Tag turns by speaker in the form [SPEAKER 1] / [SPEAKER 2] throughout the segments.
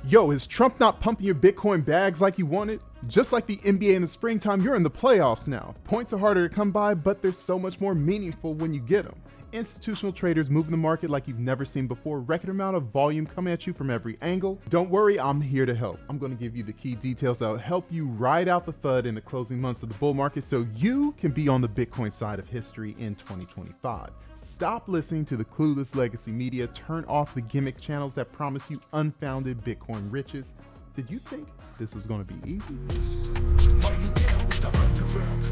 [SPEAKER 1] Yo, is Trump not pumping your Bitcoin bags like you wanted? Just like the NBA in the springtime, you're in the playoffs now. Points are harder to come by, but they're so much more meaningful when you get them. Institutional traders moving the market like you've never seen before, record amount of volume coming at you from every angle. Don't worry, I'm here to help. I'm going to give you the key details that will help you ride out the FUD in the closing months of the bull market so you can be on the Bitcoin side of history in 2025. Stop listening to the clueless legacy media, turn off the gimmick channels that promise you unfounded Bitcoin riches. Did you think this was going to be easy?
[SPEAKER 2] Are you down with the underground?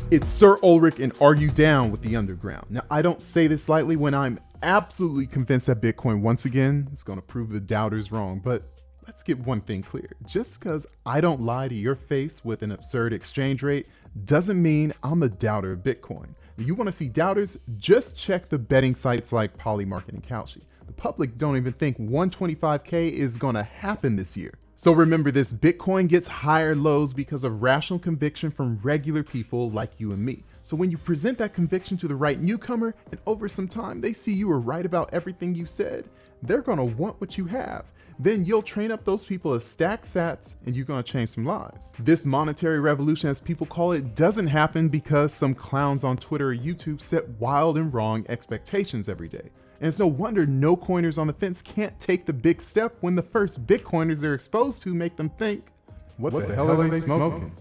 [SPEAKER 1] It's Sir Ulrich, and are you down with the underground? Now, I don't say this lightly when I'm absolutely convinced that Bitcoin once again is going to prove the doubters wrong, but let's get one thing clear. Just because I don't lie to your face with an absurd exchange rate doesn't mean I'm a doubter of Bitcoin. You want to see doubters? Just check the betting sites like Polymarket and Kalshi. The public don't even think 125K is going to happen this year. So remember this, Bitcoin gets higher lows because of rational conviction from regular people like you and me. So when you present that conviction to the right newcomer and over some time they see you were right about everything you said, they're gonna want what you have. Then you'll train up those people as stack sats and you're gonna change some lives. This monetary revolution, as people call it, doesn't happen because some clowns on Twitter or YouTube set wild and wrong expectations every day. And it's no wonder no coiners on the fence can't take the big step when the first Bitcoiners they're exposed to make them think, what the hell are they smoking?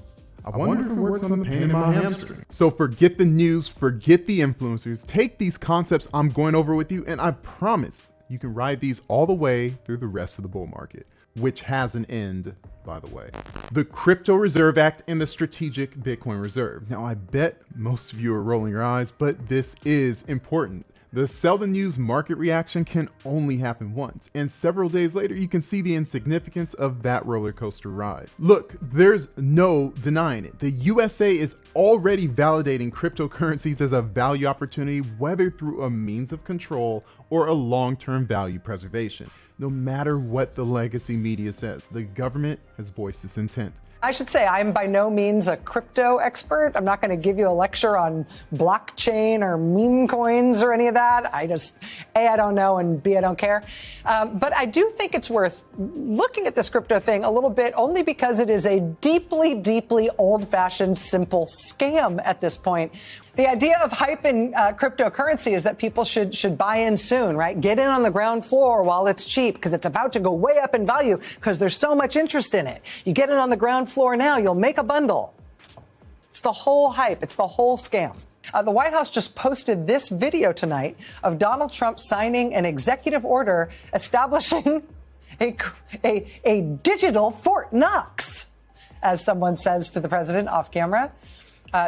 [SPEAKER 1] I wonder if it works on the pain in my hamstring. So forget the news, forget the influencers, take these concepts I'm going over with you, and I promise you can ride these all the way through the rest of the bull market, which has an end, by the way. The Crypto Reserve Act and the Strategic Bitcoin Reserve. Now, I bet most of you are rolling your eyes, but this is important. The sell the news market reaction can only happen once, and several days later you can see the insignificance of that roller coaster ride. Look, there's no denying it. The USA is already validating cryptocurrencies as a value opportunity, whether through a means of control or a long-term value preservation. No matter what the legacy media says, the government has voiced this intent.
[SPEAKER 3] I should say I'm by no means a crypto expert. I'm not going to give you a lecture on blockchain or meme coins or any of that. A, I don't know, and B, I don't care. But I do think it's worth looking at this crypto thing a little bit, only because it is a deeply, deeply old-fashioned, simple scam at this point. The idea of hype in cryptocurrency is that people should buy in soon, right? Get in on the ground floor while it's cheap because it's about to go way up in value because there's so much interest in it. You get in on the ground floor now, you'll make a bundle. It's the whole hype. It's the whole scam. The White House just posted this video tonight of Donald Trump signing an executive order establishing a digital Fort Knox, as someone says to the president off camera.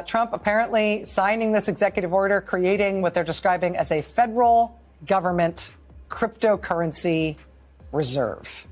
[SPEAKER 3] Trump apparently signing this executive order, creating what they're describing as a federal government cryptocurrency reserve.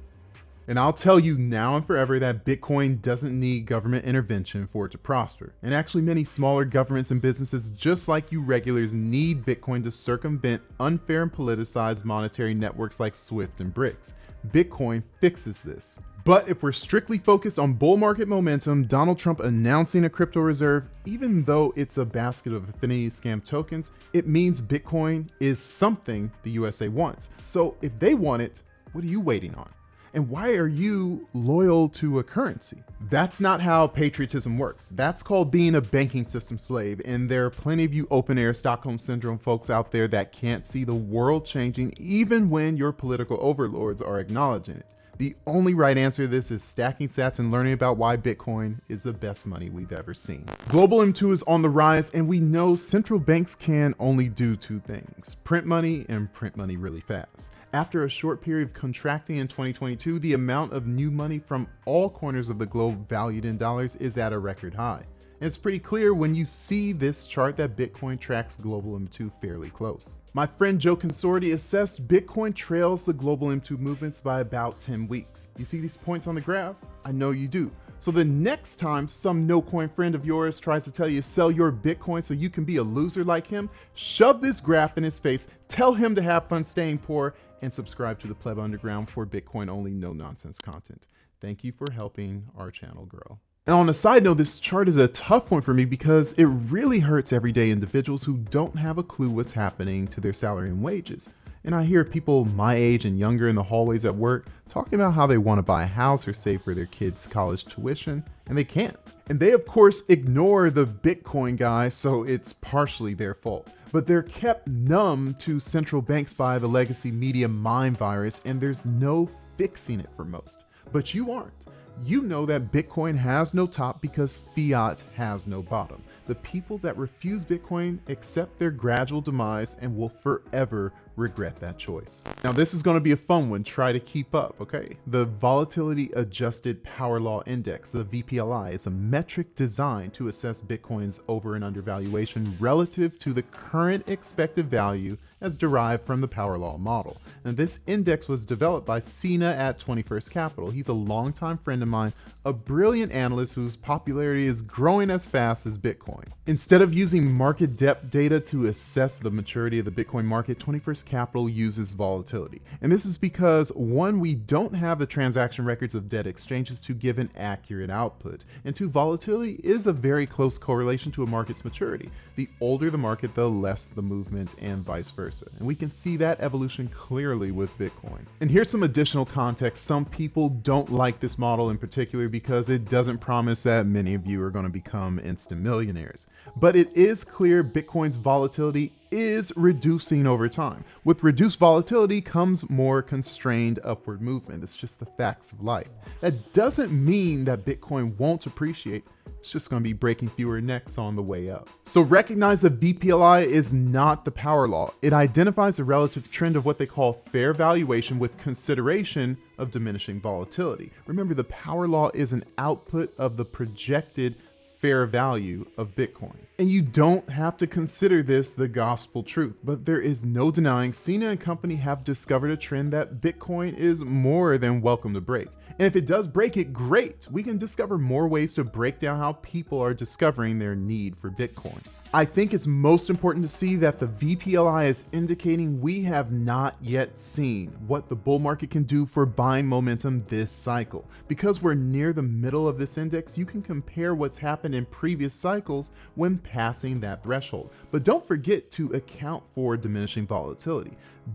[SPEAKER 1] And I'll tell you now and forever that Bitcoin doesn't need government intervention for it to prosper. And actually many smaller governments and businesses just like you regulars need Bitcoin to circumvent unfair and politicized monetary networks like SWIFT and BRICS. Bitcoin fixes this. But if we're strictly focused on bull market momentum, Donald Trump announcing a crypto reserve, even though it's a basket of affinity scam tokens, it means Bitcoin is something the USA wants. So if they want it, what are you waiting on? And why are you loyal to a currency? That's not how patriotism works. That's called being a banking system slave. And there are plenty of you open air Stockholm Syndrome folks out there that can't see the world changing even when your political overlords are acknowledging it. The only right answer to this is stacking sats and learning about why Bitcoin is the best money we've ever seen. Global M2 is on the rise, and we know central banks can only do two things: print money and print money really fast. After a short period of contracting in 2022, the amount of new money from all corners of the globe valued in dollars is at a record high. And it's pretty clear when you see this chart that Bitcoin tracks global M2 fairly close. My friend Joe Consorti assessed Bitcoin trails the global M2 movements by about 10 weeks. You see these points on the graph? I know you do. So the next time some no-coin friend of yours tries to tell you sell your Bitcoin so you can be a loser like him, shove this graph in his face, tell him to have fun staying poor, and subscribe to the Pleb Underground for Bitcoin only no nonsense content. Thank you for helping our channel grow. And on a side note, this chart is a tough one for me because it really hurts everyday individuals who don't have a clue what's happening to their salary and wages. And I hear people my age and younger in the hallways at work talking about how they want to buy a house or save for their kids' college tuition, and they can't. And they, of course, ignore the Bitcoin guy, so it's partially their fault. But they're kept numb to central banks by the legacy media mime virus, and there's no fixing it for most. But you aren't. You know that Bitcoin has no top because fiat has no bottom. The people that refuse Bitcoin accept their gradual demise and will forever regret that choice. Now, this is going to be a fun one. Try to keep up, okay? The Volatility Adjusted Power Law Index, the VPLI, is a metric designed to assess Bitcoin's over and undervaluation relative to the current expected value as derived from the power law model. And this index was developed by Sina at 21st Capital. He's a longtime friend of mine, a brilliant analyst whose popularity is growing as fast as Bitcoin. Instead of using market depth data to assess the maturity of the Bitcoin market, 21st Capital uses volatility. And this is because, one, we don't have the transaction records of debt exchanges to give an accurate output. And two, volatility is a very close correlation to a market's maturity. The older the market, the less the movement, and vice versa. And we can see that evolution clearly with Bitcoin. And here's some additional context. Some people don't like this model in particular because it doesn't promise that many of you are going to become instant millionaires. But it is clear Bitcoin's volatility is reducing over time. With reduced volatility comes more constrained upward movement. It's just the facts of life. That doesn't mean that Bitcoin won't appreciate. It's just going to be breaking fewer necks on the way up. So recognize that VPLI is not the power law. It identifies a relative trend of what they call fair valuation with consideration of diminishing volatility. Remember, the power law is an output of the projected fair value of Bitcoin. And you don't have to consider this the gospel truth, but there is no denying Sina and company have discovered a trend that Bitcoin is more than welcome to break. And if it does break it, great. We can discover more ways to break down how people are discovering their need for Bitcoin. I think it's most important to see that the VPLI is indicating we have not yet seen what the bull market can do for buying momentum this cycle. Because we're near the middle of this index, you can compare what's happened in previous cycles when passing that threshold. But don't forget to account for diminishing volatility.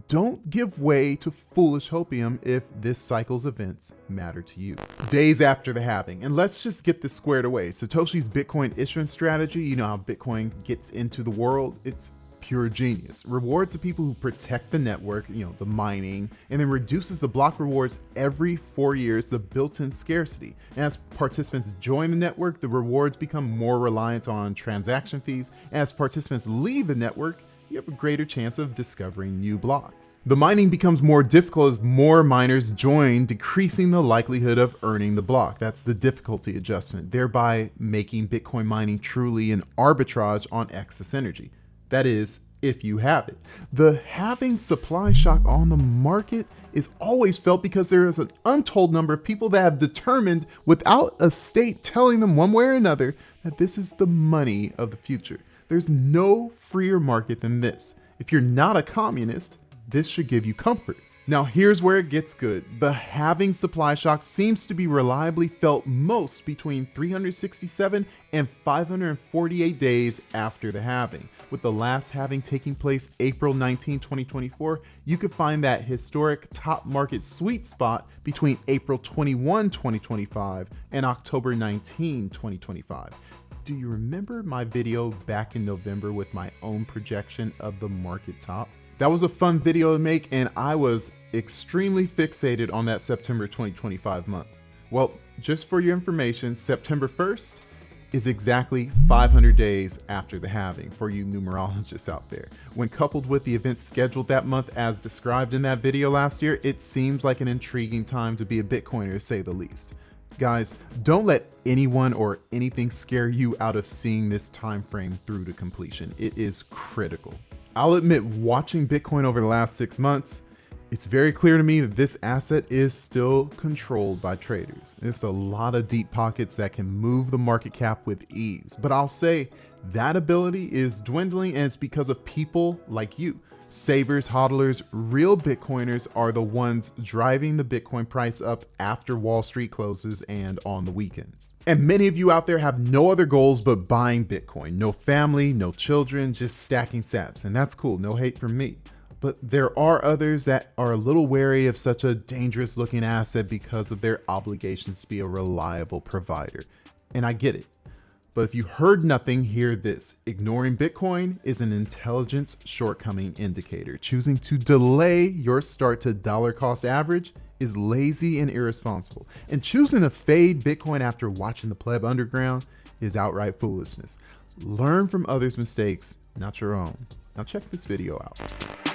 [SPEAKER 1] Don't give way to foolish hopium if this cycle's events matter to you. Days after the halving, and let's just get this squared away. Satoshi's Bitcoin issuance strategy, you know how Bitcoin gets into the world, it's pure genius. Rewards the people who protect the network, the mining, and then reduces the block rewards every 4 years, the built-in scarcity. And as participants join the network, the rewards become more reliant on transaction fees. As participants leave the network, you have a greater chance of discovering new blocks. The mining becomes more difficult as more miners join, decreasing the likelihood of earning the block. That's the difficulty adjustment, thereby making Bitcoin mining truly an arbitrage on excess energy. That is, if you have it. The halving supply shock on the market is always felt because there is an untold number of people that have determined, without a state telling them one way or another, that this is the money of the future. There's no freer market than this. If you're not a communist, this should give you comfort. Now here's where it gets good. The halving supply shock seems to be reliably felt most between 367 and 548 days after the halving. With the last halving taking place April 19, 2024, you could find that historic top market sweet spot between April 21, 2025 and October 19, 2025. Do you remember my video back in November with my own projection of the market top? That was a fun video to make, and I was extremely fixated on that September 2025 month. Well, just for your information, September 1st is exactly 500 days after the halving for you numerologists out there. When coupled with the events scheduled that month as described in that video last year, it seems like an intriguing time to be a Bitcoiner, to say the least. Guys, don't let anyone or anything scare you out of seeing this time frame through to completion. It is critical. I'll admit, watching Bitcoin over the last 6 months, it's very clear to me that this asset is still controlled by traders. It's a lot of deep pockets that can move the market cap with ease. But I'll say that ability is dwindling, and it's because of people like you. Savers, hodlers, real Bitcoiners are the ones driving the Bitcoin price up after Wall Street closes and on the weekends. And many of you out there have no other goals but buying Bitcoin. No family, no children, just stacking sats. And that's cool, no hate from me. But there are others that are a little wary of such a dangerous looking asset because of their obligations to be a reliable provider. And I get it. But if you heard nothing, hear this. Ignoring Bitcoin is an intelligence shortcoming indicator. Choosing to delay your start to dollar cost average is lazy and irresponsible. And choosing to fade Bitcoin after watching the Pleb Underground is outright foolishness. Learn from others' mistakes, not your own. Now check this video out.